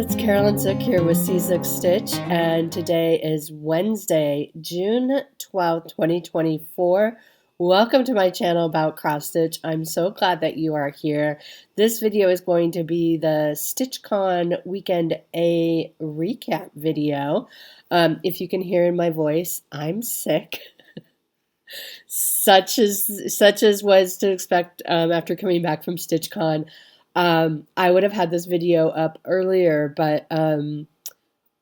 It's Carolyn Zook here with C6 Stitch, and today is Wednesday, June 12th, 2024. Welcome to my channel about cross stitch. I'm so glad that you are here. This video is going to be the StitchCon Weekend A recap video. If you can hear in my voice, I'm sick. Such as was to expect after coming back from StitchCon. I would have had this video up earlier, but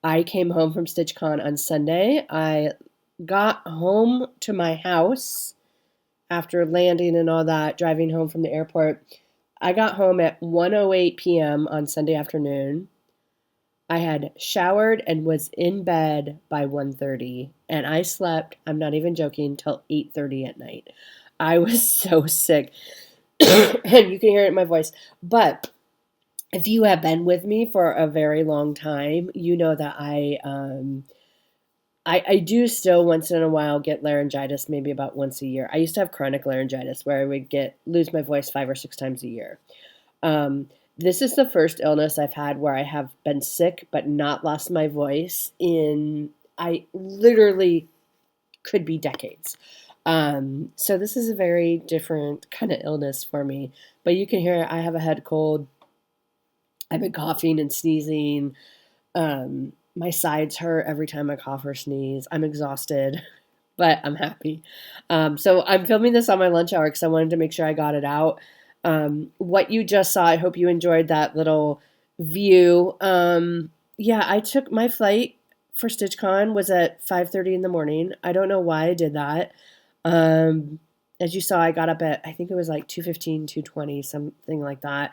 I came home from StitchCon on Sunday. I got home to my house after landing and all that, driving home from the airport. I got home at 1:08 p.m. on Sunday afternoon. I had showered and was in bed by 1:30, and I slept, I'm not even joking, till 8:30 at night. I was so sick. And you can hear it in my voice. But if you have been with me for a very long time, you know that I do still once in a while get laryngitis, maybe about once a year. I used to have chronic laryngitis where I would lose my voice 5 or 6 times a year. This is the first illness I've had where I have been sick but not lost my voice I literally could be decades. So this is a very different kind of illness for me, but you can hear I have a head cold. I've been coughing and sneezing. My sides hurt every time I cough or sneeze. I'm exhausted, but I'm happy. So I'm filming this on my lunch hour because I wanted to make sure I got it out. What you just saw, I hope you enjoyed that little view. Yeah, I took my flight for StitchCon was at 5:30 in the morning. I don't know why I did that. As you saw, I got up at, I think it was like 2:15, 2:20, something like that.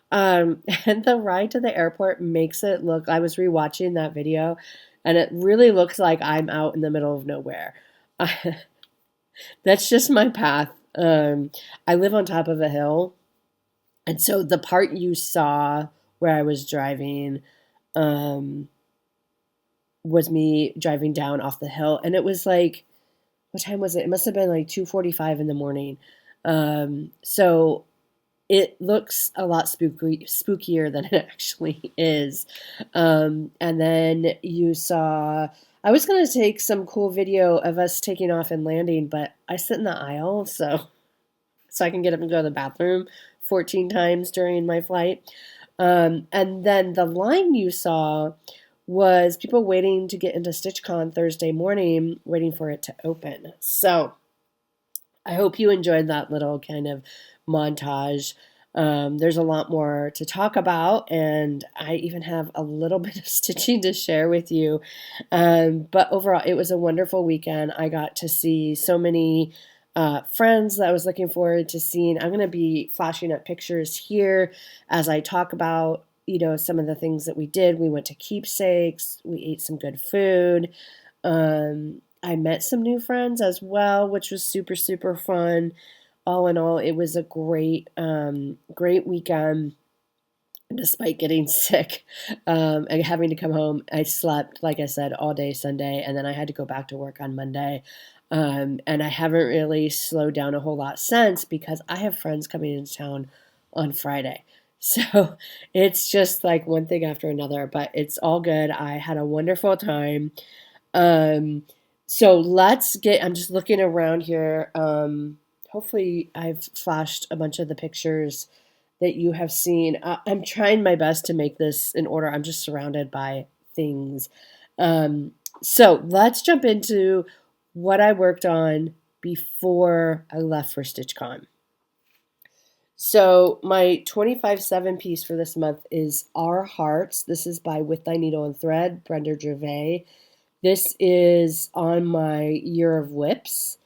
And the ride to the airport makes it look, I was rewatching that video, and it really looks like I'm out in the middle of nowhere. That's just my path. I live on top of a hill, and so the part you saw where I was driving was me driving down off the hill, and it was like, what time was it? It must have been like 2:45 in the morning. So it looks a lot spookier than it actually is. And then you saw, I was going to take some cool video of us taking off and landing, but I sit in the aisle so I can get up and go to the bathroom 14 times during my flight. And then the line you saw was people waiting to get into StitchCon Thursday morning, waiting for it to open. So I hope you enjoyed that little kind of montage. There's a lot more to talk about, and I even have a little bit of stitching to share with you. But overall, it was a wonderful weekend. I got to see so many friends that I was looking forward to seeing. I'm going to be flashing up pictures here as I talk about some of the things that we did. We went to Keepsakes. We ate some good food. I met some new friends as well, which was super, super fun. All in all, it was a great weekend. Despite getting sick and having to come home, I slept, like I said, all day Sunday, and then I had to go back to work on Monday. And I haven't really slowed down a whole lot since because I have friends coming into town on Friday. So it's just like one thing after another, but it's all good. I had a wonderful time. So I'm just looking around here. Hopefully I've flashed a bunch of the pictures that you have seen. I'm trying my best to make this in order. I'm just surrounded by things. So let's jump into what I worked on before I left for StitchCon. So my 25/7 piece for this month is Our Hearts. This is by With Thy Needle and Thread, Brenda Gervais. This is on my year of whips,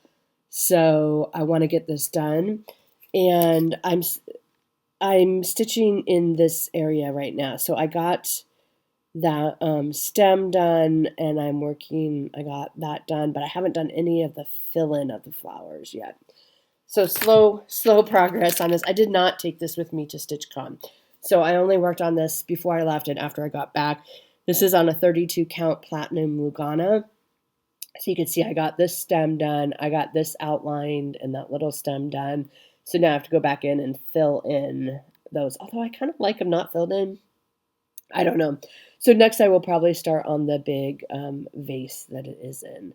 so I want to get this done. And I'm stitching in this area right now. So I got that stem done, and I got that done, but I haven't done any of the fill-in of the flowers yet. So slow progress on this. I did not take this with me to StitchCon. So I only worked on this before I left and after I got back. This is on a 32 count platinum Lugana. So you can see I got this stem done. I got this outlined and that little stem done. So now I have to go back in and fill in those. Although I kind of like them not filled in. I don't know. So next I will probably start on the big vase that it is in.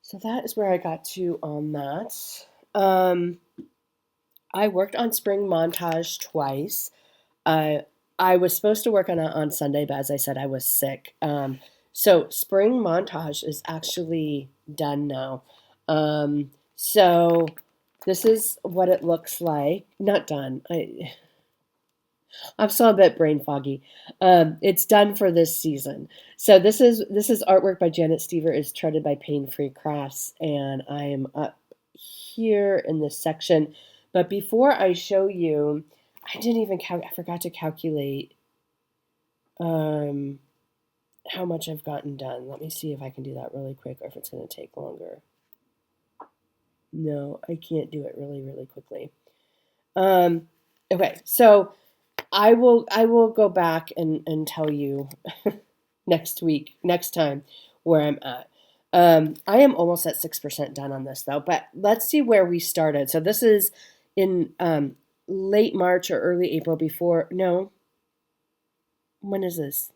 So that is where I got to on that. Um, I worked on spring montage twice. Uh, I was supposed to work on it on Sunday, but as I said, I was sick. So spring montage is actually done now. So this is what it looks like. Not done. I'm still a bit brain foggy. It's done for this season. So this is artwork by Janet Stever, is treaded by Pain Free Crafts, and I am up here in this section. But before I show you, I didn't even I forgot to calculate um, how much I've gotten done. Let me see if I can do that really quick, or if it's going to take longer. No, I can't do it really, really quickly. Okay, so I will go back and tell you next time where I'm at. I am almost at 6% done on this though, but let's see where we started. So this is in late March or early April before, no, when is this?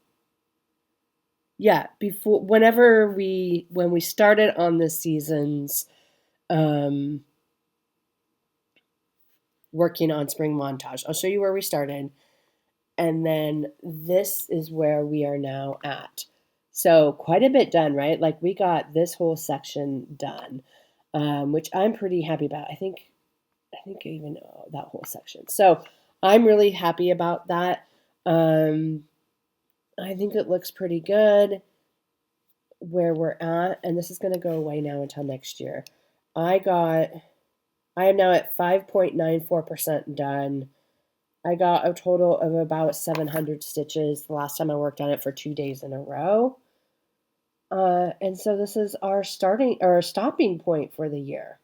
Yeah, before, when we started on this season's um, working on spring montage. I'll show you where we started. And then this is where we are now at. So quite a bit done, right? Like we got this whole section done, which I'm pretty happy about. I think even that whole section. So I'm really happy about that. I think it looks pretty good where we're at, and this is going to go away now until next year. I am now at 5.94% done. I got a total of about 700 stitches the last time I worked on it for 2 days in a row. And so this is our stopping point for the year.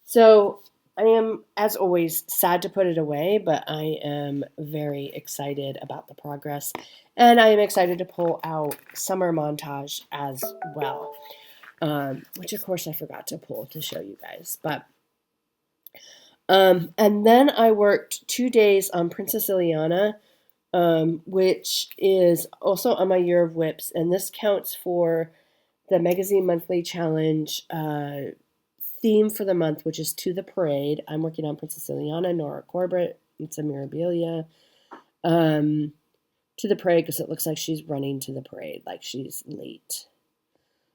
So I am, as always, sad to put it away, but I am very excited about the progress. And I am excited to pull out summer montage as well, which of course I forgot to pull to show you guys. But and then I worked 2 days on Princess Ileana, which is also on my Year of Whips, and this counts for the Magazine Monthly Challenge theme for the month, which is To the Parade. I'm working on Princess Ileana, Nora Corbett. It's a Mirabilia. To the Parade, because it looks like she's running to the parade, like she's late.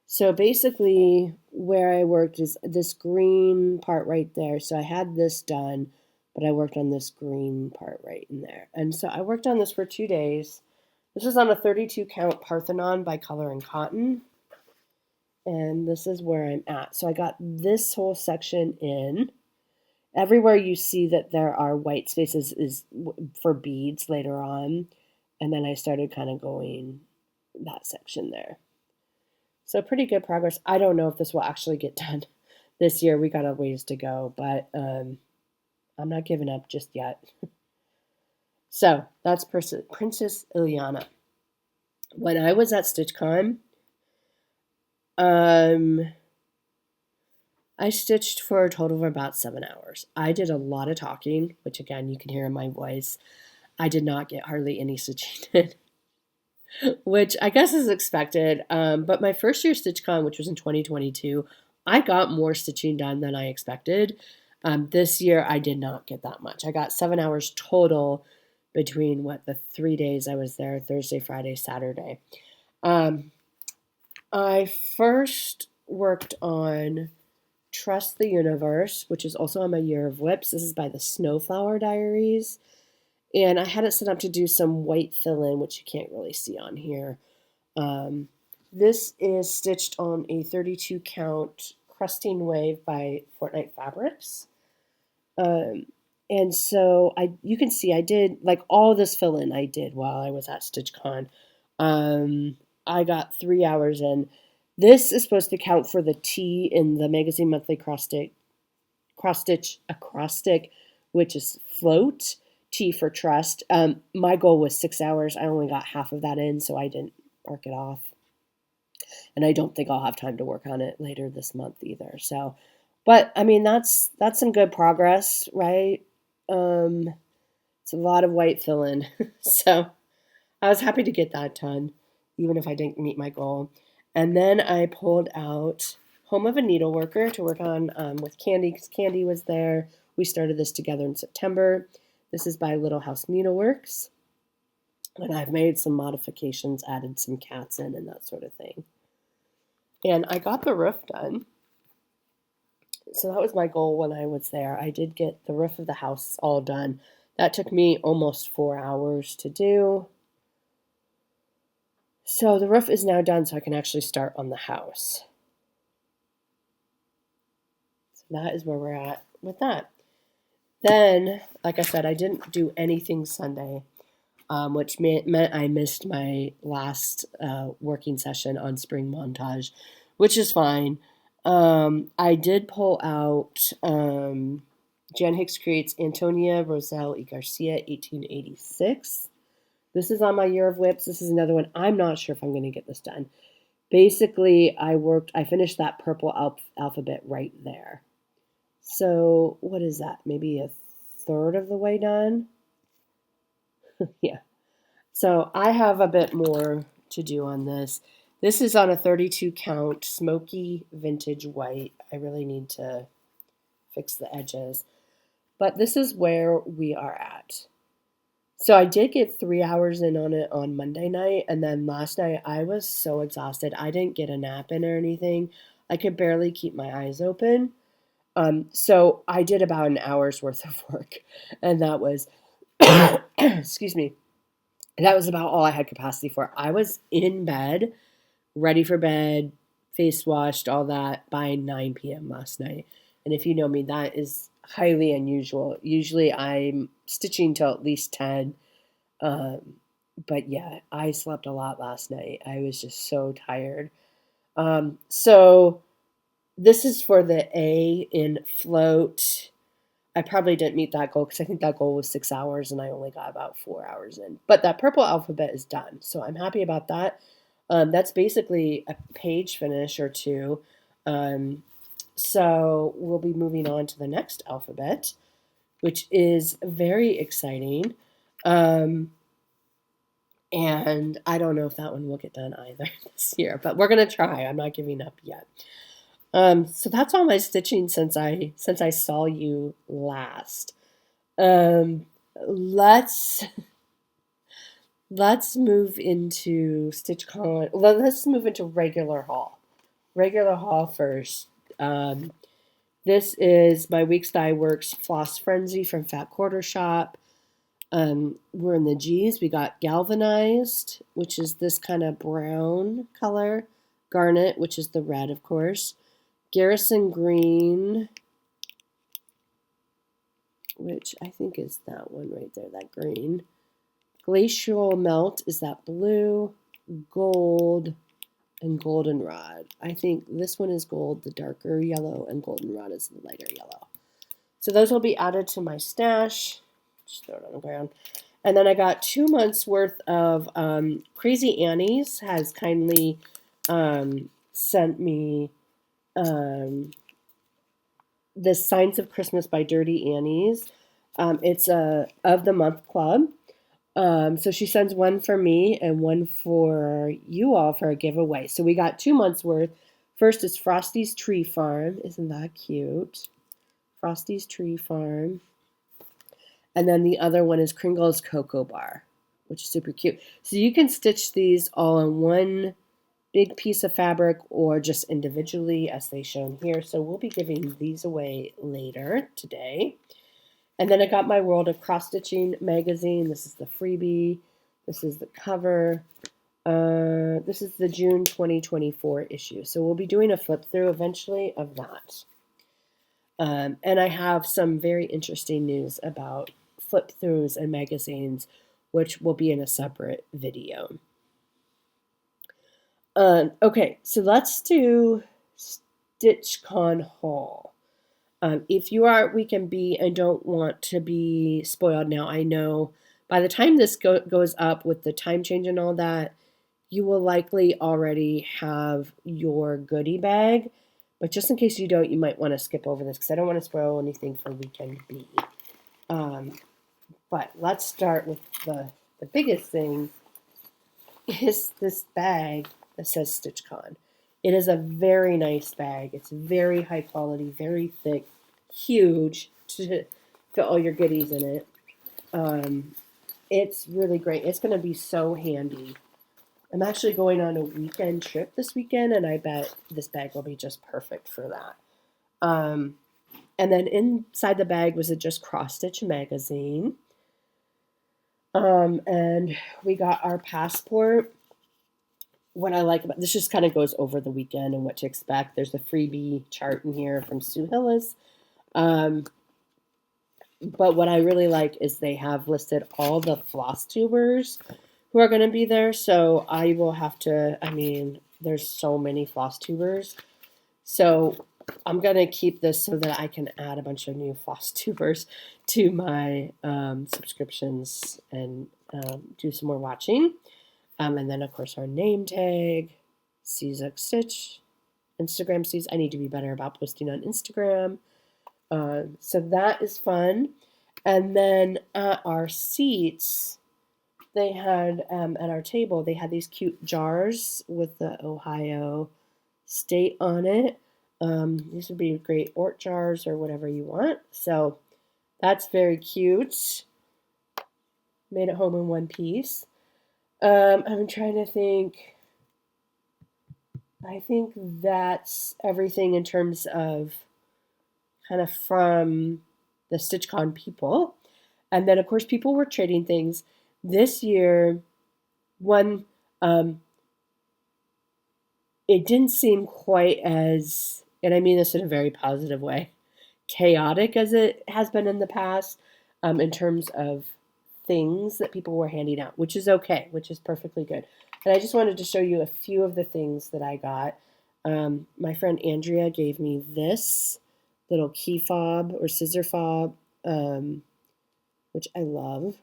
So basically, where I worked is this green part right there. So I had this done, but I worked on this green part right in there. And so I worked on this for 2 days. This is on a 32 count Parthenon by Color and Cotton. And this is where I'm at. So I got this whole section in. Everywhere you see that there are white spaces is for beads later on. And then I started kind of going that section there. So pretty good progress. I don't know if this will actually get done this year. We got a ways to go, but I'm not giving up just yet. So that's Princess Ileana. When I was at StitchCon, I stitched for a total of about 7 hours. I did a lot of talking, which again you can hear in my voice. I did not get hardly any stitching in, which I guess is expected. But my first year StitchCon, which was in 2022, I got more stitching done than I expected. This year, I did not get that much. I got 7 hours total between the 3 days I was there, Thursday, Friday, Saturday. I first worked on Trust the Universe, which is also on my Year of Whips. This is by the Snowflower Diaries. And I had it set up to do some white fill-in, which you can't really see on here. This is stitched on a 32 count Crusting Wave by Fortnite Fabrics. And so you can see I did like all this fill-in I did while I was at StitchCon. I got 3 hours in. This is supposed to count for the T in the Magazine Monthly cross stitch acrostic, which is float. T for trust. My goal was 6 hours. I only got half of that in, so I didn't mark it off. And I don't think I'll have time to work on it later this month either. So, but I mean, that's some good progress, right? It's a lot of white fill-in. So I was happy to get that done, even if I didn't meet my goal. And then I pulled out Home of a Needleworker to work on with Candy, because Candy was there. We started this together in September. This is by Little House Needleworks. And I've made some modifications, added some cats in and that sort of thing. And I got the roof done. So that was my goal when I was there. I did get the roof of the house all done. That took me almost 4 hours to do. So the roof is now done, so I can actually start on the house. So that is where we're at with that. Then, like I said, I didn't do anything Sunday, which meant I missed my last working session on spring montage, which is fine. I did pull out Jan Hicks Creates Antonia Roselle y Garcia, 1886. This is on my Year of Whips. This is another one. I'm not sure if I'm going to get this done. Basically, I finished that purple alphabet right there. So what is that? Maybe a third of the way done? Yeah. So I have a bit more to do on this. This is on a 32 count smoky vintage white. I really need to fix the edges. But this is where we are at. So I did get 3 hours in on it on Monday night, and then last night I was so exhausted. I didn't get a nap in or anything. I could barely keep my eyes open. So I did about an hour's worth of work, and that was, excuse me, that was about all I had capacity for. I was in bed, ready for bed, face washed, all that by 9 p.m. last night. And if you know me, that is highly unusual. Usually I'm stitching till at least 10. But yeah, I slept a lot last night. I was just so tired. So this is for the A in float. I probably didn't meet that goal because I think that goal was 6 hours and I only got about 4 hours in. But that purple alphabet is done, so I'm happy about that. That's basically a page finish or two. So we'll be moving on to the next alphabet, which is very exciting. And I don't know if that one will get done either this year, but we're going to try. I'm not giving up yet. So that's all my stitching since I saw you last. Let's move into StitchCon. Well, let's move into regular haul. Regular haul first. This is my Weeks Dye Works Floss Frenzy from Fat Quarter Shop. We're in the G's. We got Galvanized, which is this kind of brown color. Garnet, which is the red, of course. Garrison Green, which I think is that one right there, that green. Glacial Melt is that blue. Gold, and Goldenrod. I think this one is gold, the darker yellow, and Goldenrod is the lighter yellow. So those will be added to my stash. Just throw it on the ground. And then I got 2 months worth of Crazy Annie's has kindly sent me the Signs of Christmas by Dirty Annie's. It's a of the month club. So she sends one for me and one for you all for a giveaway. So we got 2 months worth. First is Frosty's Tree Farm. Isn't that cute? Frosty's Tree Farm. And then the other one is Kringle's Cocoa Bar, which is super cute. So you can stitch these all on one big piece of fabric or just individually as they shown here. So we'll be giving these away later today. And then I got my World of Cross Stitching magazine. This is the freebie. This is the cover. This is the June 2024 issue. So we'll be doing a flip through eventually of that. And I have some very interesting news about flip throughs and magazines, which will be in a separate video. Okay, so let's do StitchCon haul. If you are at Weekend B and don't want to be spoiled now, I know by the time this goes up with the time change and all that, you will likely already have your goodie bag. But just in case you don't, you might want to skip over this because I don't want to spoil anything for Weekend B. But let's start with the biggest thing is this bag that says StitchCon. It is a very nice bag. It's very high quality, very thick, huge to fit all your goodies in it. It's really great. It's going to be so handy. I'm actually going on a weekend trip this weekend, and I bet this bag will be just perfect for that. And then inside the bag was a Just Cross Stitch magazine. And we got our passport. What I like about this just kind of goes over the weekend and what to expect. There's a freebie chart in here from Sue Hillis. But what I really like is they have listed all the Flosstubers who are going to be there. So I will have to, there's so many Flosstubers. So I'm going to keep this so that I can add a bunch of new Flosstubers to my subscriptions and do some more watching. And then, of course, our name tag, Czech Stitch, Instagram sees. I need to be better about posting on Instagram. So that is fun. And then at our seats, they had, at our table, they had these cute jars with the Ohio State on it. These would be great Ort jars or whatever you want. So that's very cute. Made it home in one piece. I'm trying to think. I think that's everything in terms of kind of from the StitchCon people. And then, of course, people were trading things. This year, it didn't seem quite as, and I mean this in a very positive way, chaotic as it has been in the past in terms of things that people were handing out, which is okay, which is perfectly good. And I just wanted to show you a few of the things that I got. My friend Andrea gave me this little key fob or scissor fob, which I love.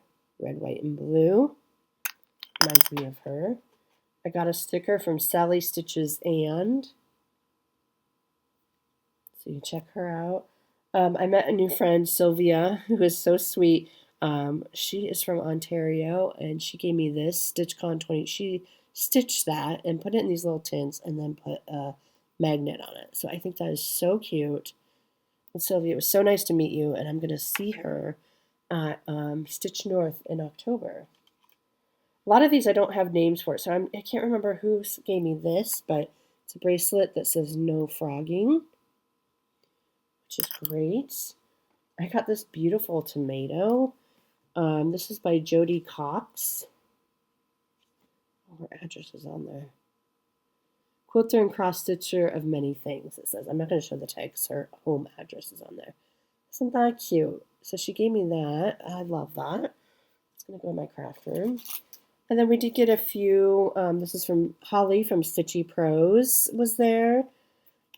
Red, white, and blue. Reminds me of her. I got a sticker from Sally Stitches and. So you check her out. I met a new friend, Sylvia, who is so sweet. She is from Ontario, and she gave me this StitchCon 20. She stitched that and put it in these little tins and then put a magnet on it. So I think that is so cute. And Sylvia, it was so nice to meet you, and I'm going to see her at Stitch North in October. A lot of these I don't have names for, so I can't remember who gave me this, but it's a bracelet that says no frogging, which is great. I got this beautiful tomato. This is by Jody Cox. Her address is on there. Quilter and cross-stitcher of many things, it says. I'm not going to show the tag because her home address is on there. Isn't that cute? So she gave me that. I love that. It's going to go in my craft room. And then we did get a few. This is from Holly from Stitchy Pros was there.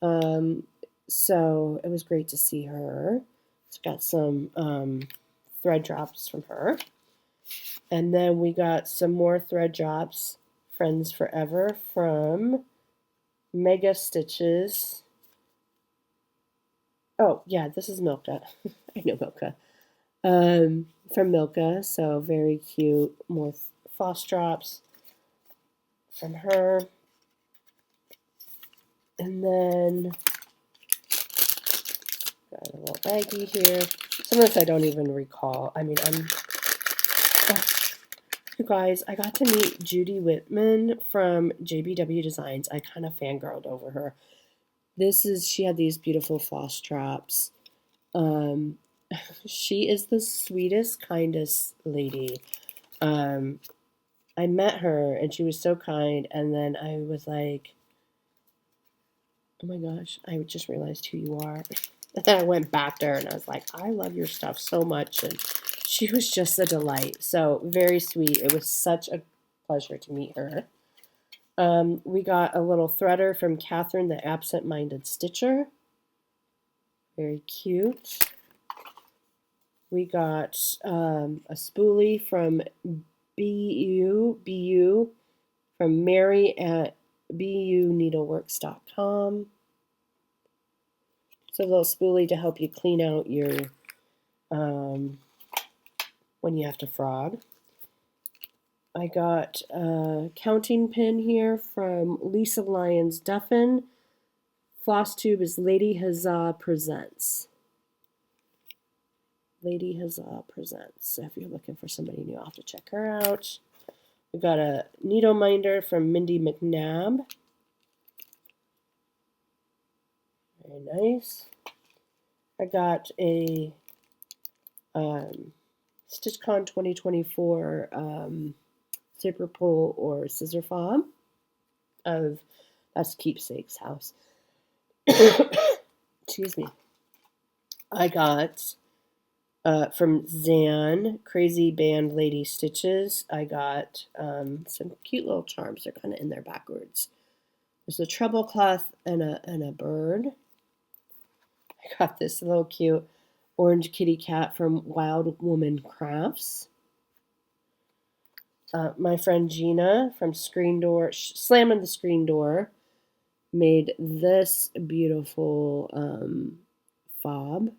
So it was great to see her. It's got some thread drops from her. And then we got some more thread drops, Friends Forever, from Mega Stitches. Oh, yeah, this is Milka. I know Milka. From Milka, so very cute. More floss drops from her. And then got a little baggie here. Some of this I don't even recall. You guys, I got to meet Judy Whitman from JBW Designs. I kind of fangirled over her. She had these beautiful floss drops. She is the sweetest, kindest lady. I met her and she was so kind, and then I was like, oh my gosh, I just realized who you are. And then I went back to her and I was like, I love your stuff so much. And she was just a delight. So very sweet. It was such a pleasure to meet her. We got a little threader from Catherine, the Absent-Minded Stitcher. Very cute. We got a spoolie from BU from Mary at buneedleworks.com. It's a little spoolie to help you clean out your when you have to frog. I got a counting pin here from Lisa Lyons Duffin. Flosstube is Lady Huzzah Presents. Lady Huzzah Presents. So if you're looking for somebody new, I'll have to check her out. We got a needle minder from Mindy McNabb. Very nice. I got a StitchCon 2024 zipper pull or scissor fob of, that's Keepsake's house. Excuse me. I got from Zan, Crazy Band Lady Stitches, I got some cute little charms. They're kind of in there backwards. There's a treble cloth and a bird. I got this little cute orange kitty cat from Wild Woman Crafts. My friend Gina from Screen Door, Slamming the Screen Door, made this beautiful fob.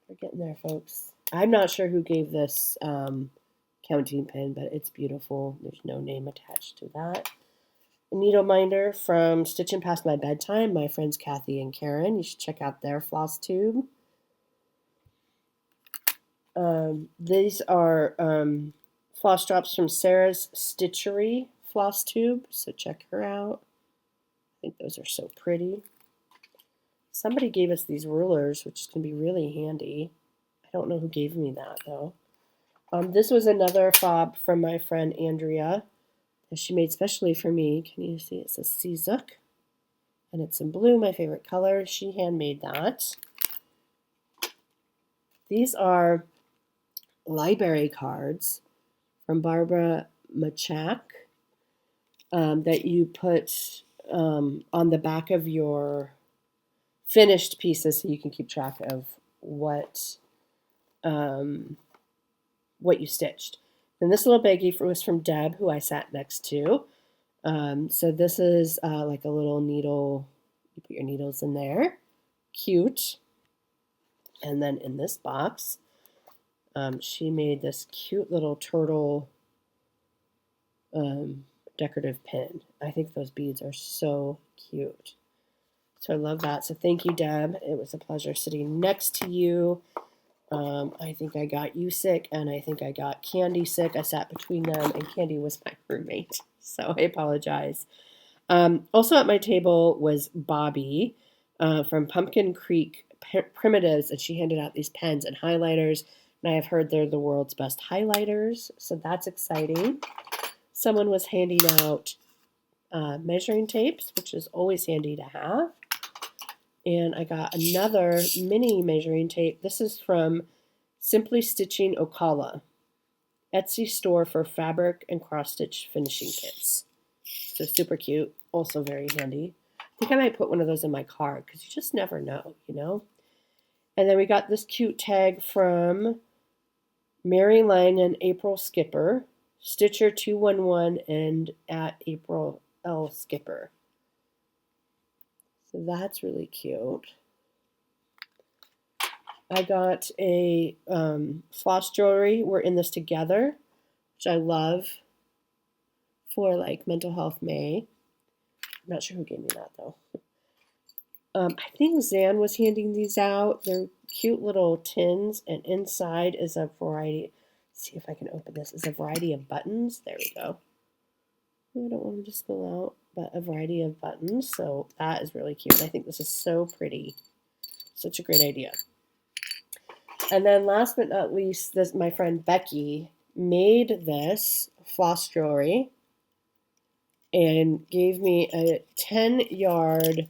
We're getting there, folks. I'm not sure who gave this counting pin, but it's beautiful. There's no name attached to that. A needle minder from Stitching Past My Bedtime, my friends Kathy and Karen. You should check out their Flosstube. These are floss drops from Sarah's Stitchery Flosstube, so check her out. I think those are so pretty. Somebody gave us these rulers, which is going to be really handy. I don't know who gave me that, though. This was another fob from my friend Andrea that she made specially for me. Can you see? It says Seazook, and it's in blue, my favorite color. She handmade that. These are library cards from Barbara Machak that you put on the back of your finished pieces so you can keep track of what you stitched. And this little baggie was from Deb, who I sat next to. So this is like a little needle. You put your needles in there. Cute. And then in this box, she made this cute little turtle decorative pin. I think those beads are so cute. So I love that. So thank you, Deb. It was a pleasure sitting next to you. I think I got you sick, and I think I got Candy sick. I sat between them, and Candy was my roommate, so I apologize. Also at my table was Bobby from Pumpkin Creek Primitives, and she handed out these pens and highlighters, and I have heard they're the world's best highlighters, so that's exciting. Someone was handing out measuring tapes, which is always handy to have. And I got another mini measuring tape. This is from Simply Stitching Ocala, Etsy store for fabric and cross-stitch finishing kits. So super cute, also very handy. I think I might put one of those in my car because you just never know, you know? And then we got this cute tag from Mary Lang and April Skipper, Stitcher 211 and at April L. Skipper. So that's really cute. I got a floss jewelry. We're in this together, which I love for like Mental Health May. I'm not sure who gave me that though. I think Zan was handing these out. They're cute little tins, and inside is a variety. Let's see if I can open this. It's a variety of buttons. There we go. I don't want them to spill out, but a variety of buttons. So that is really cute. I think this is so pretty. Such a great idea. And then last but not least, this my friend Becky made this floss jewelry and gave me a 10-yard.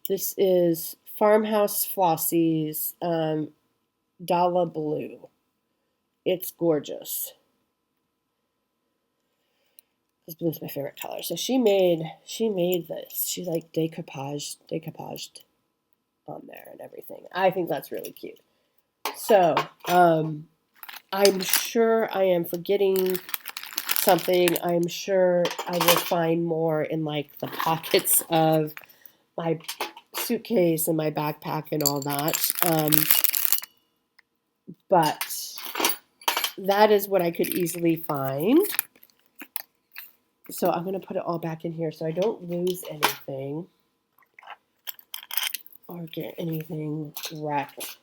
This is Farmhouse Flossie's Dala Blue. It's gorgeous. This blue is my favorite color. So she made this. She like decoupaged on there and everything. I think that's really cute. So I'm sure I am forgetting something. I'm sure I will find more in like the pockets of my suitcase and my backpack and all that. but that is what I could easily find. So I'm going to put it all back in here so I don't lose anything or get anything wrecked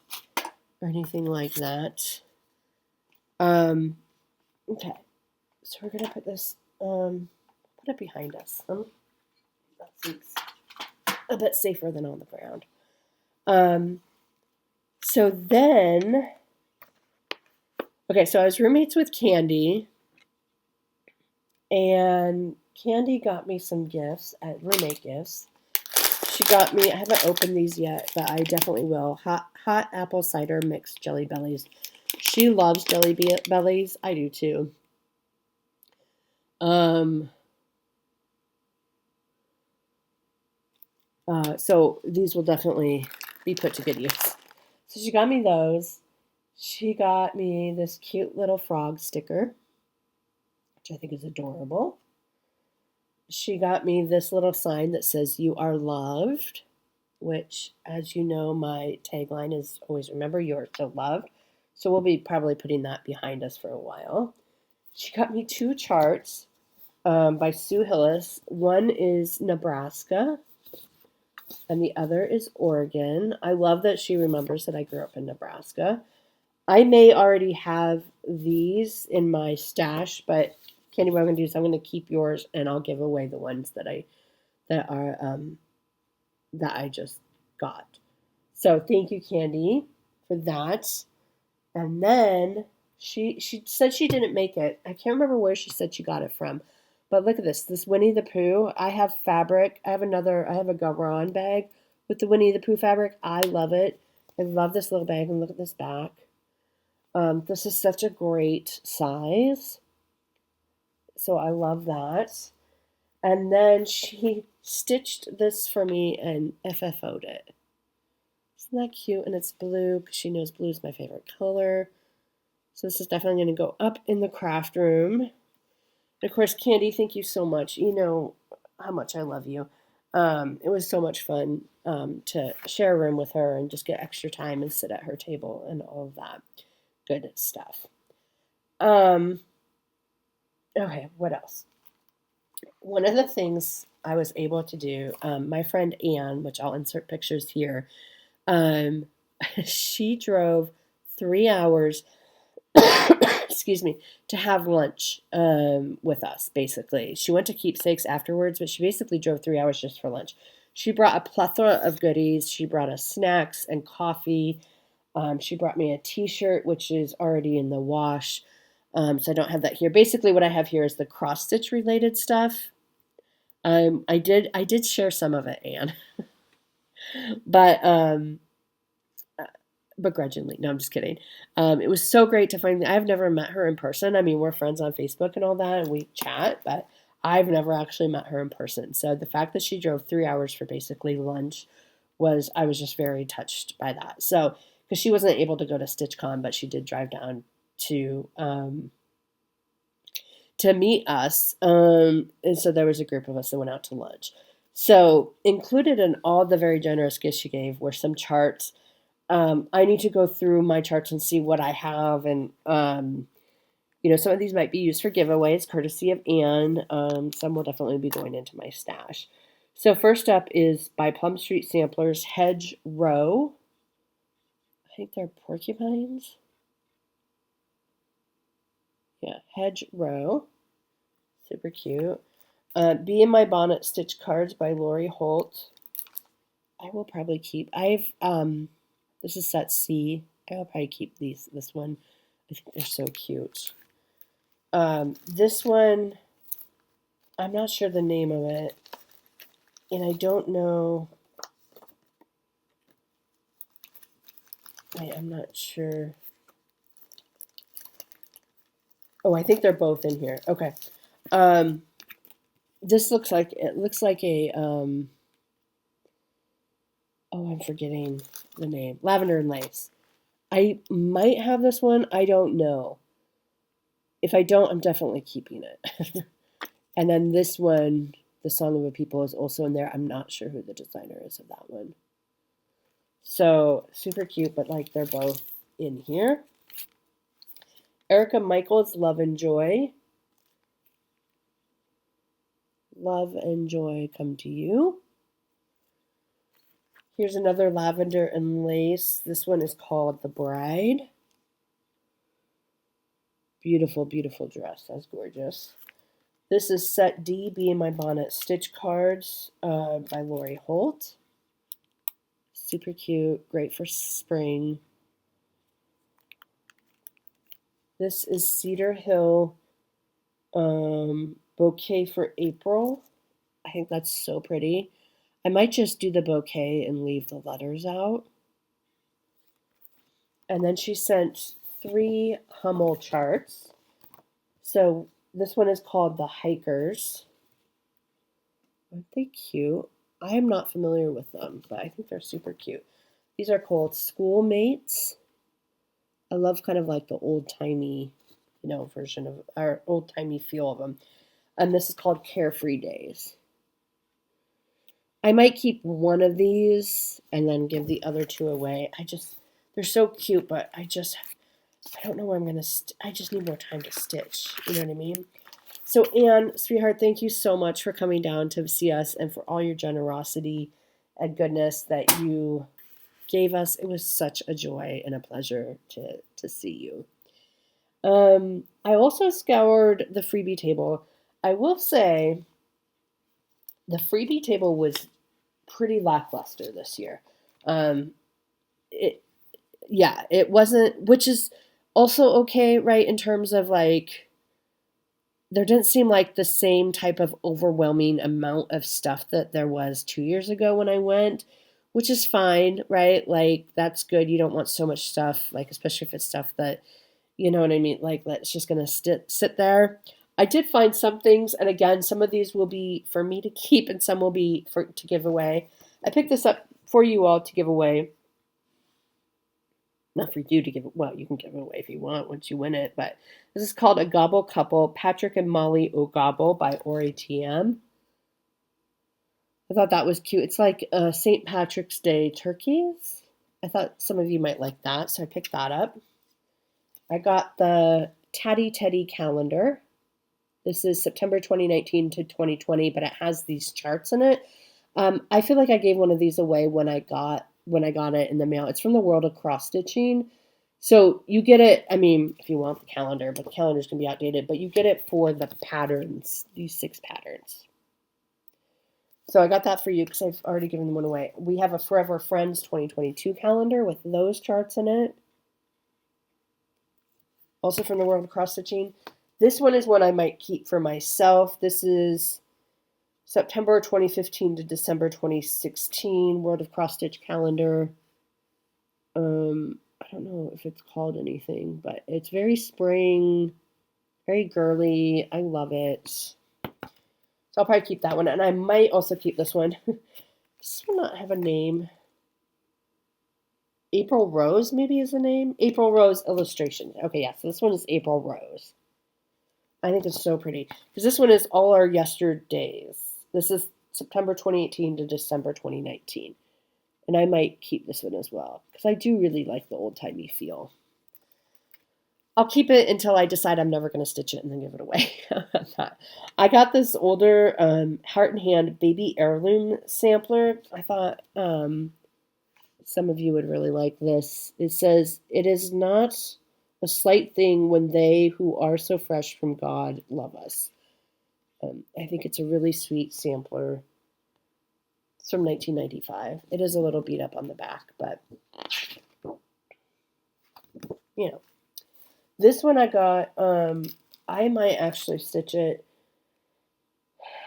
or anything like that. Okay, so we're going to put this, put it behind us. That seems a bit safer than on the ground. So then, okay, so I was roommates with Candy, and Candy got me some gifts, roommate gifts. She got me, I haven't opened these yet, but I definitely will, hot apple cider mixed Jelly Bellies. She loves Jelly Bellies. I do too. So these will definitely be put to good use. So she got me those. She got me this cute little frog sticker, which I think is adorable. She got me this little sign that says, "You are loved," which, as you know, my tagline is always remember you are so loved. So we'll be probably putting that behind us for a while. She got me 2 charts by Sue Hillis. One is Nebraska, and the other is Oregon. I love that she remembers that I grew up in Nebraska. I may already have these in my stash, but Candy, what I'm going to do is I'm going to keep yours, and I'll give away the ones that I just got. So thank you, Candy, for that. And then she said she didn't make it. I can't remember where she said she got it from. But look at this Winnie the Pooh. I have fabric. I have a Garon bag with the Winnie the Pooh fabric. I love it. I love this little bag, and look at this back. This is such a great size. So I love that. And then she stitched this for me and FFO'd it. Isn't that cute? And it's blue because she knows blue is my favorite color. So this is definitely going to go up in the craft room. And of course, Candy, thank you so much. You know how much I love you. It was so much fun to share a room with her and just get extra time and sit at her table and all of that good stuff. Okay, what else? One of the things I was able to do, my friend Anne, which I'll insert pictures here, she drove 3 hours, excuse me, to have lunch with us, basically. She went to Keepsakes afterwards, but she basically drove 3 hours just for lunch. She brought a plethora of goodies. She brought us snacks and coffee. She brought me a t-shirt, which is already in the wash. So I don't have that here. Basically, what I have here is the cross-stitch related stuff. I did share some of it, Anne. but begrudgingly. No, I'm just kidding. It was so great to find. I've never met her in person. I mean, we're friends on Facebook and all that, and we chat, but I've never actually met her in person. So the fact that she drove 3 hours for basically lunch I was just very touched by that. So, because she wasn't able to go to StitchCon, but she did drive down to meet us. And so there was a group of us that went out to lunch. So included in all the very generous gifts she gave were some charts. I need to go through my charts and see what I have. And, some of these might be used for giveaways, courtesy of Anne. Some will definitely be going into my stash. So first up is by Plum Street Samplers, Hedge Row. I think they're porcupines. Yeah, Hedge Row. Super cute. Bee in My Bonnet Stitch Cards by Lori Holt. I will probably keep. This is set C. I will probably keep this one. I think they're so cute. This one, I'm not sure the name of it. And I don't know. Wait, I'm not sure. Oh, I think they're both in here. Okay. This looks like a oh, I'm forgetting the name. Lavender and Lace. I might have this one. I don't know. If I don't, I'm definitely keeping it. And then this one, The Song of a People, is also in there. I'm not sure who the designer is of that one. So super cute, but like they're both in here. Erica Michaels, Love and Joy. Love and joy come to you. Here's another lavender and lace. This one is called The Bride. Beautiful, beautiful dress. That's gorgeous. This is Set D, Be in My Bonnet Stitch Cards by Lori Holt. Super cute, great for spring. This is Cedar Hill Bouquet for April. I think that's so pretty. I might just do the bouquet and leave the letters out. And then she sent 3 Hummel charts. So this one is called The Hikers. Aren't they cute? I am not familiar with them, but I think they're super cute. These are called Schoolmates. I love kind of like the old-timey, version of our old-timey feel of them. And this is called Carefree Days. I might keep one of these and then give the other 2 away. They're so cute, but I don't know where I'm going to, I just need more time to stitch. You know what I mean? So Anne, sweetheart, thank you so much for coming down to see us and for all your generosity and goodness that you gave us. It was such a joy and a pleasure to see you. I also scoured the freebie table. I will say the freebie table was pretty lackluster this year. It wasn't, which is also okay, right, in terms of like, there didn't seem like the same type of overwhelming amount of stuff that there was 2 years ago when I went, which is fine, right? Like, that's good. You don't want so much stuff, like, especially if it's stuff that, you know what I mean? Like, that's just going to sit there. I did find some things, and again, some of these will be for me to keep and some will be to give away. I picked this up for you all to give away. Not for you to give it, well, you can give it away if you want once you win it, but this is called A Gobble Couple, Patrick and Molly O'Gobble by Ori TM. I thought that was cute. It's like St. Patrick's Day turkeys. I thought some of you might like that, so I picked that up. I got the Tatty Teddy calendar. This is September 2019 to 2020, but it has these charts in it. I feel like I gave one of these away when I got it in the mail. It's from the World of Cross Stitching. So you get it, I mean, if you want the calendar, but the calendar's going to be outdated, but you get it for the patterns, these 6 patterns. So I got that for you because I've already given one away. We have a Forever Friends 2022 calendar with those charts in it. Also from the World of Cross Stitching. This one is one I might keep for myself. This is September 2015 to December 2016 World of Cross Stitch calendar. I don't know if it's called anything, but it's very spring, very girly. I love it. So I'll probably keep that one, and I might also keep this one. This will not have a name. April Rose maybe is the name. April Rose Illustrations. Okay, yeah, so this one is April Rose. I think it's so pretty because this one is All Our Yesterdays. This is September 2018 to December 2019. And I might keep this one as well because I do really like the old-timey feel. I'll keep it until I decide I'm never going to stitch it and then give it away. I got this older Heart and Hand baby heirloom sampler. I thought some of you would really like this. It says, "It is not a slight thing when they who are so fresh from God love us." I think it's a really sweet sampler. It's from 1995. It is a little beat up on the back, but, you know. This one I got, I might actually stitch it.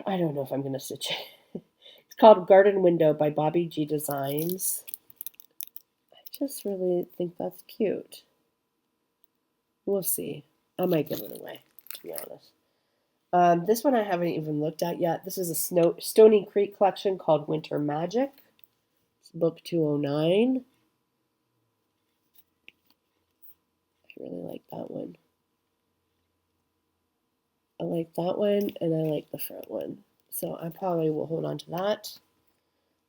I don't know if I'm going to stitch it. It's called Garden Window by Bobby G Designs. I just really think that's cute. We'll see. I might give it away, to be honest. This one I haven't even looked at yet. This is a Stony Creek collection called Winter Magic. It's book 209. I really like that one. I like that one, and I like the front one. So I probably will hold on to that.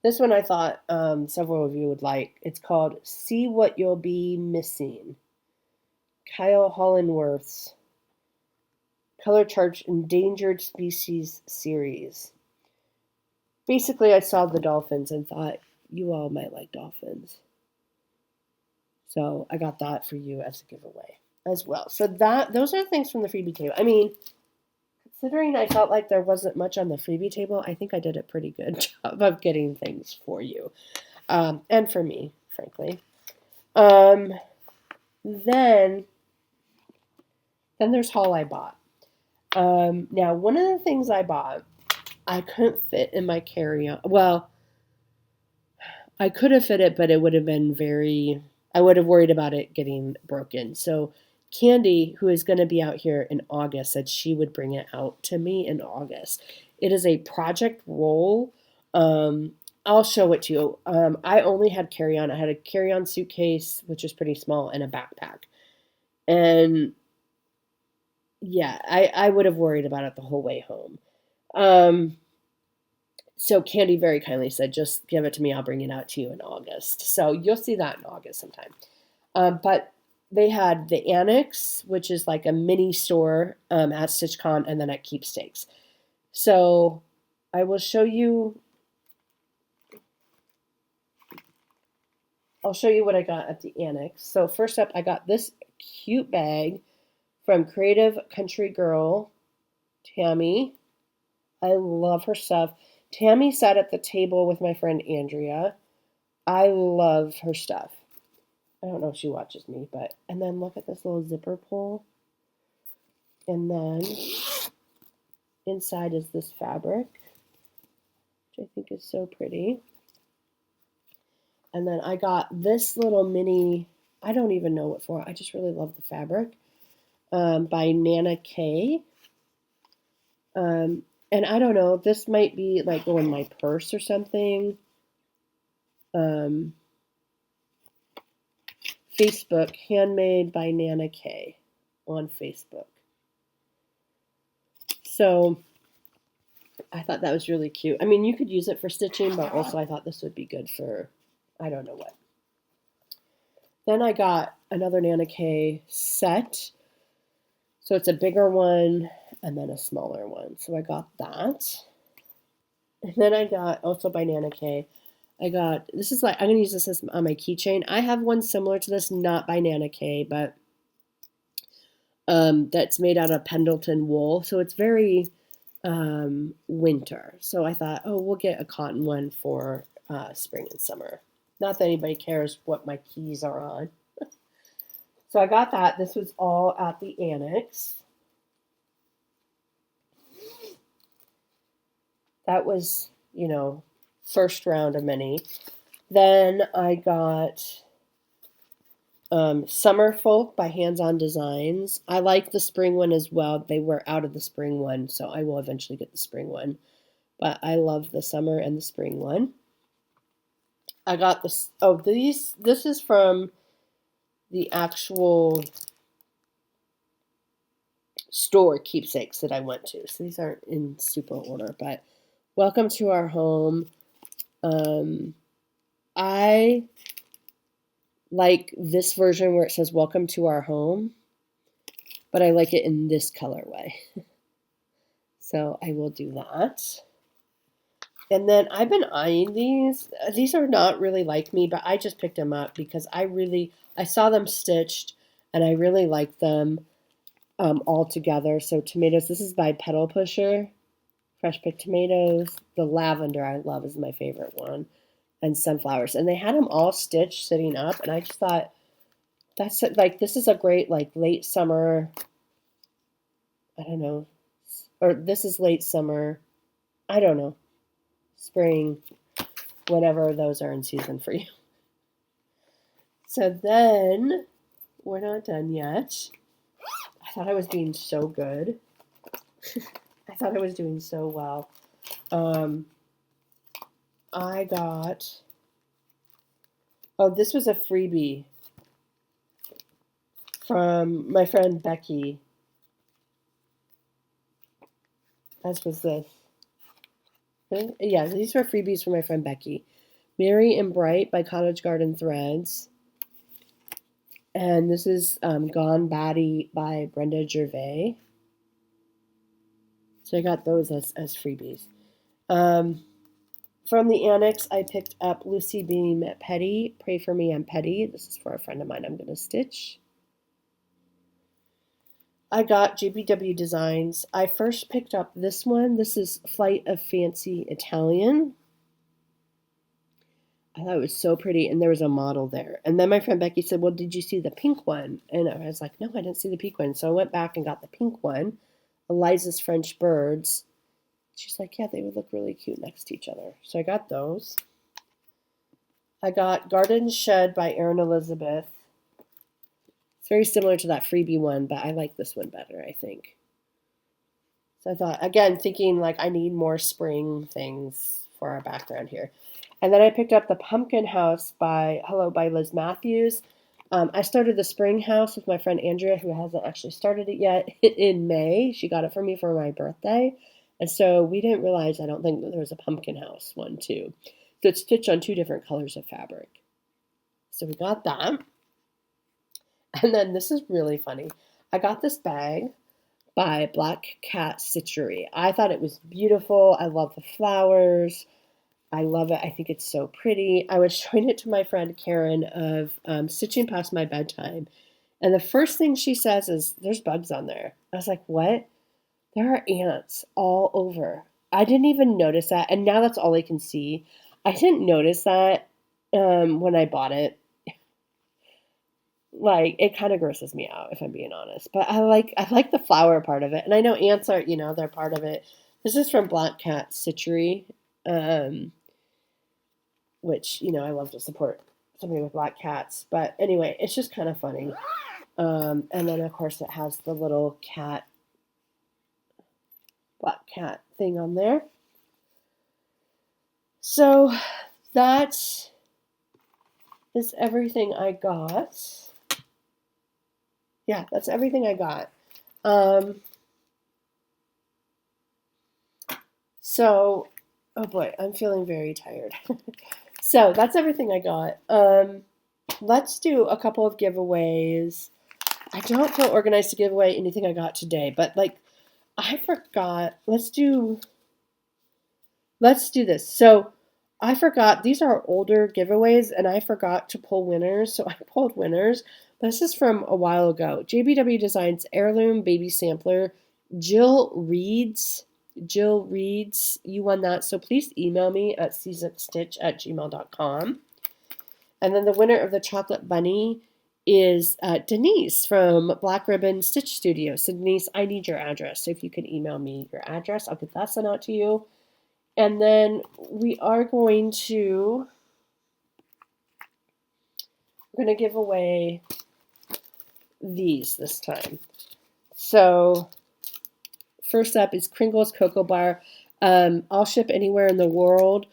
This one I thought several of you would like. It's called See What You'll Be Missing. Kyle Hollandworth's Color Charge Endangered Species series. Basically, I saw the dolphins and thought you all might like dolphins. So I got that for you as a giveaway as well. So those are things from the freebie table. I mean, considering I felt like there wasn't much on the freebie table, I think I did a pretty good job of getting things for you. And for me, frankly. Then there's haul I bought. Now, one of the things I bought, I couldn't fit in my carry-on. Well, I could have fit it, but it would have been I would have worried about it getting broken. So Candy, who is going to be out here in August, said she would bring it out to me in August. It is a project roll. I'll show it to you. I only had carry-on. I had a carry-on suitcase, which is pretty small, and a backpack. And yeah, I would have worried about it the whole way home. So Candy very kindly said, just give it to me. I'll bring it out to you in August. So you'll see that in August sometime. But they had the Annex, which is like a mini store at StitchCon and then at Keepstakes. So I will show you. I'll show you what I got at the Annex. So first up, I got this cute bag from Creative Country Girl, Tammy. I love her stuff. Tammy sat at the table with my friend Andrea. I love her stuff. I don't know if she watches me, but... And then look at this little zipper pull. And then inside is this fabric, which I think is so pretty. And then I got this little mini... I don't even know what for. I just really love the fabric. By Nana K. And I don't know, this might be like go in my purse or something. Facebook, handmade by Nana K on Facebook. So I thought that was really cute. I mean, you could use it for stitching, but also I thought this would be good for, I don't know what. Then I got another Nana K set. So it's a bigger one and then a smaller one. So I got that. And then I got, also by Nana K, I got, this is like, I'm going to use this as on my keychain. I have one similar to this, not by Nana K, but that's made out of Pendleton wool. So it's very winter. So I thought, oh, we'll get a cotton one for spring and summer. Not that anybody cares what my keys are on. So I got that. This was all at the Annex. That was, you know, first round of many. Then I got Summer Folk by Hands On Designs. I like the spring one as well. They were out of the spring one, so I will eventually get the spring one. But I love the summer and the spring one. I got this. Oh, this is from the actual store Keepsakes that I went to. So these aren't in super order, but Welcome to Our Home. I like this version where it says Welcome to Our Home, but I like it in this colorway. So I will do that. And then I've been eyeing these. These are not really like me, but I just picked them up because I saw them stitched and I really like them all together. So tomatoes, this is by Pedal Pusher. Fresh picked tomatoes. The lavender I love is my favorite one. And sunflowers. And they had them all stitched sitting up. And I just thought, that's like, this is a great like late summer, I don't know. Or this is late summer, I don't know. Spring, whenever those are in season for you. So then, we're not done yet. I thought I was doing so good. I thought I was doing so well. I got, oh, this was a freebie from my friend Becky. As was this. Yeah, these were freebies from my friend Becky. Merry and Bright by Cottage Garden Threads. And this is Gone Batty by Brenda Gervais. So I got those as freebies. From the annex, I picked up Lucy Beam Petty, Pray For Me, I'm Petty. This is for a friend of mine I'm going to stitch. I got JBW Designs. I first picked up this one. This is Flight of Fancy Italian. I thought it was so pretty, and there was a model there. And then my friend Becky said, well, did you see the pink one? And I was like, no, I didn't see the pink one. So I went back and got the pink one, Eliza's French Birds. She's like, yeah, they would look really cute next to each other. So I got those. I got Garden Shed by Erin Elizabeth. It's very similar to that freebie one, but I like this one better, I think. So I thought, again, thinking like I need more spring things for our background here. And then I picked up the Pumpkin House by Liz Matthews. I started the Spring House with my friend Andrea, who hasn't actually started it yet, in May. She got it for me for my birthday. And so we didn't realize, I don't think, that there was a Pumpkin House one too. So it's stitched on 2 different colors of fabric. So we got that. And then this is really funny. I got this bag by Black Cat Stitchery. I thought it was beautiful. I love the flowers. I love it. I think it's so pretty. I was showing it to my friend Karen of Stitching Past My Bedtime. And the first thing she says is, there's bugs on there. I was like, what? There are ants all over. I didn't even notice that. And now that's all I can see. I didn't notice that when I bought it. Like, it kind of grosses me out, if I'm being honest. But I like the flower part of it. And I know ants are, they're part of it. This is from Black Cat Stitchery. Which, I love to support somebody with black cats. But anyway, it's just kind of funny. And then, of course, it has the little black cat thing on there. So that is everything I got. Yeah, that's everything I got. So, oh boy, I'm feeling very tired. So that's everything I got. Let's do a couple of giveaways. I don't feel organized to give away anything I got today, but like I forgot. Let's do this. So I forgot, these are older giveaways and I forgot to pull winners. So I pulled winners. This is from a while ago. JBW Designs Heirloom Baby Sampler. Jill Reeds, you won that. So please email me at seasonstitch@gmail.com. And then the winner of the chocolate bunny is Denise from Black Ribbon Stitch Studio. So Denise, I need your address. So if you can email me your address, I'll get that sent out to you. And then we are going to give away these this time. So first up is Kringle's Cocoa Bar. I'll ship anywhere in the world.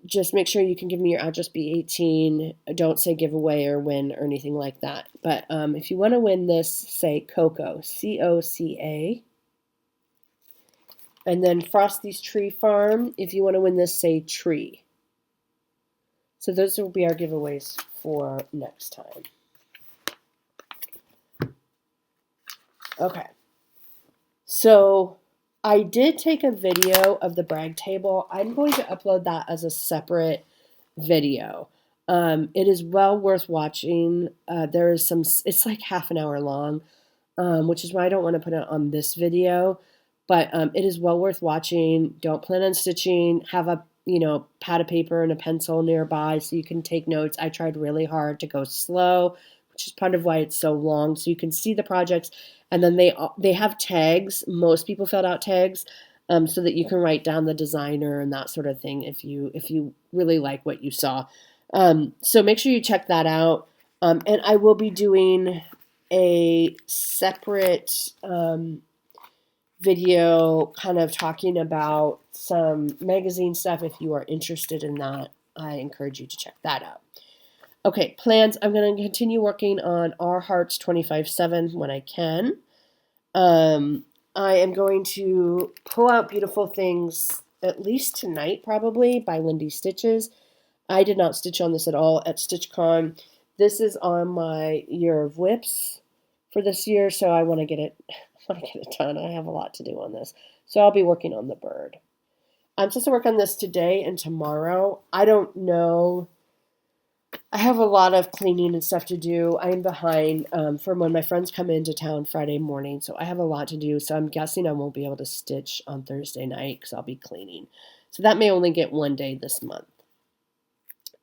Just make sure you can give me your address, be 18. Don't say giveaway or win or anything like that. But if you want to win this, say Cocoa, C-O-C-A. And then Frosty's Tree Farm. If you want to win this, say Tree. So those will be our giveaways for next time. Okay. So I did take a video of the brag table. I'm going to upload that as a separate video. It is well worth watching. There is it's like half an hour long, which is why I don't want to put it on this video. But it is well worth watching. Don't plan on stitching. Have a pad of paper and a pencil nearby so you can take notes. I tried really hard to go slow, which is part of why it's so long. So you can see the projects. And then they have tags. Most people filled out tags so that you can write down the designer and that sort of thing if you really like what you saw. So make sure you check that out. And I will be doing a separate video kind of talking about some magazine stuff. If you are interested in that, I encourage you to check that out. Okay, plans. I'm going to continue working on Our Hearts 25/7 when I can. I am going to pull out Beautiful Things at least tonight, probably, by Lindy Stitches. I did not stitch on this at all at StitchCon. this is on my year of whips for this year, so I want to get it. I want to get it done. I have a lot to do on this, so I'll be working on the bird. I'm supposed to work on this today and tomorrow. I don't know. I have a lot of cleaning and stuff to do. I'm behind from when my friends come into town Friday morning, so I have a lot to do. So I'm guessing I won't be able to stitch on Thursday night because I'll be cleaning. So that may only get one day this month.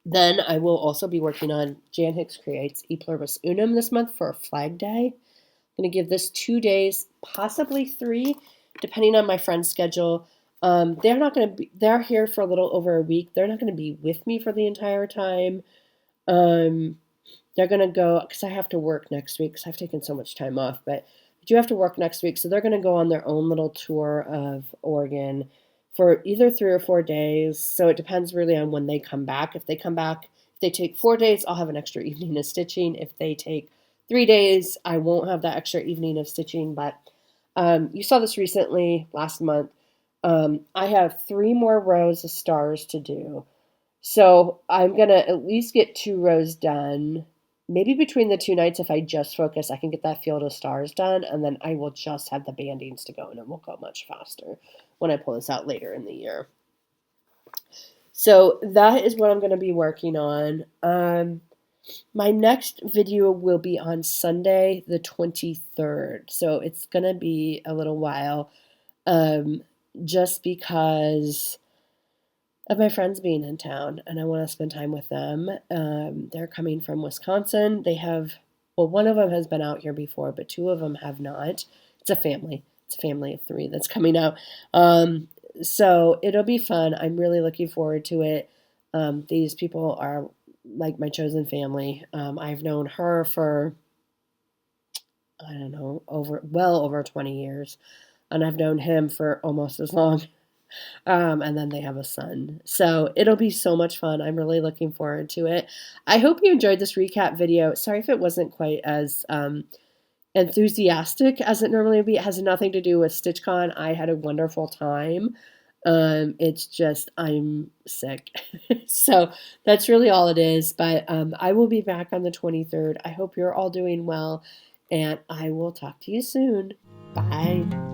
Then I will also be working on Jan Hicks Creates E Pluribus Unum this month for Flag Day. I'm going to give this 2 days, possibly 3, depending on my friend's schedule. They're not going to be. They're here for a little over a week. They're not going to be with me for the entire time. They're going to go, because I have to work next week, because I've taken so much time off, but I do have to work next week, so they're going to go on their own little tour of Oregon for either 3 or 4 days, so it depends really on when they come back. If they come back, if they take 4 days, I'll have an extra evening of stitching. If they take 3 days, I won't have that extra evening of stitching, but you saw this recently, last month. I have 3 more rows of stars to do. So I'm going to at least get 2 rows done. Maybe between the 2 nights, if I just focus, I can get that field of stars done, and then I will just have the bandings to go, and it will go much faster when I pull this out later in the year. So that is what I'm going to be working on. My next video will be on Sunday, the 23rd. So it's going to be a little while, just because of my friends being in town, and I want to spend time with them. They're coming from Wisconsin. They have, well, one of them has been out here before, but 2 of them have not. It's a family. It's a family of 3 that's coming out. So it'll be fun. I'm really looking forward to it. These people are like my chosen family. I've known her for, I don't know, well over 20 years, and I've known him for almost as long. And then they have a son. So it'll be so much fun. I'm really looking forward to it. I hope you enjoyed this recap video. Sorry if it wasn't quite as enthusiastic as it normally would be. It has nothing to do with StitchCon. I had a wonderful time. It's just I'm sick. So that's really all it is. But I will be back on the 23rd. I hope you're all doing well, and I will talk to you soon. Bye.